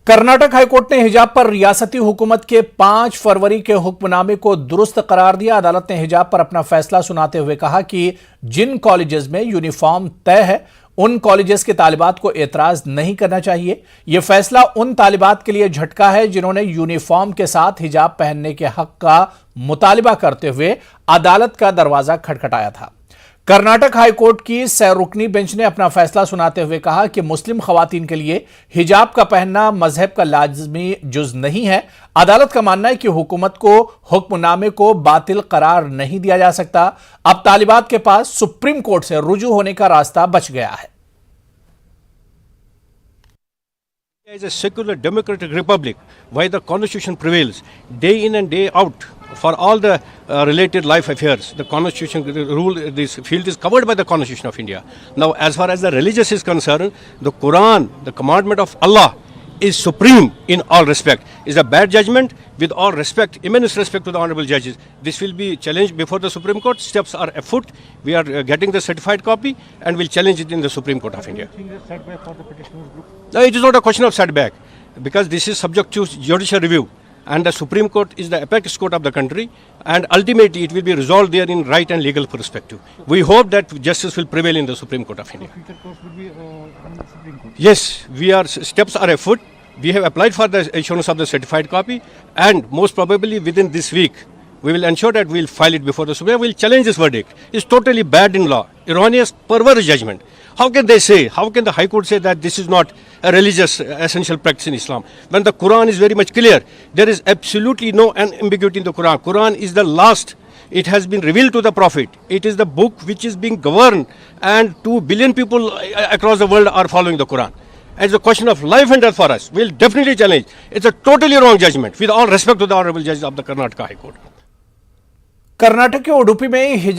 Karnataka high court ने हिजाब पर रियासती हुकूमत के 5 फरवरी के हुक्मनामे को दुरुस्त करार दिया। अदालत ने हिजाब पर अपना फैसला सुनाते हुए कहा कि जिन कॉलेजेस में यूनिफॉर्म तय है उन कॉलेजेस के तालिबात को एतराज नहीं करना चाहिए। यह फैसला उन तालिबात के लिए झटका है जिन्होंने यूनिफॉर्म के साथ हिजाब पहनने के हक का मुतालिबा करते हुए अदालत का दरवाजा खटखटाया था। कर्नाटक हाईकोर्ट की सैरुकनी बेंच ने अपना फैसला सुनाते हुए कहा कि मुस्लिम खवातीन के लिए हिजाब का पहनना मजहब का लाजमी जुज नहीं है। अदालत का मानना है कि हुकूमत को हुक्मनामे को बातिल करार नहीं दिया जा सकता। अब तालिबात के पास सुप्रीम कोर्ट से रुजू होने का रास्ता बच गया है। India is a secular democratic republic where the constitution prevails day in and day out for all the related life affairs. The constitution rule, this field is covered by the constitution of India. Now, as far as the religious is concerned, the Quran, the commandment of Allah, is supreme in all respect. Is a bad judgment. With all respect, immense respect to the honorable judges, this will be challenged before the Supreme Court. Steps are afoot. We are getting the certified copy and will challenge it in the Supreme Court of India. Do you think the setback for the petitioners group? No, it is not a question of setback because this is subject to judicial review and the Supreme Court is the apex court of the country and ultimately it will be resolved there in right and legal perspective. We hope that justice will prevail in the Supreme Court of India. Future course will be on the Supreme Court. Yes, steps are afoot. We have applied for the issuance of the certified copy and most probably within this week we will ensure that we will file it before the Supreme. We will challenge this verdict. It's totally bad in law, erroneous, perverse judgment. How can the High Court say that this is not a religious essential practice in Islam? When the Quran is very much clear, there is absolutely no ambiguity in the Quran. Quran is the last. It has been revealed to the Prophet. It is the book which is being governed and 2 billion people across the world are following the Quran. And it's a question of life and death for us. We'll definitely challenge. It's a totally wrong judgment with all respect to the honorable judges of the Karnataka High Court. Karnataka के उडुपी में हिजाब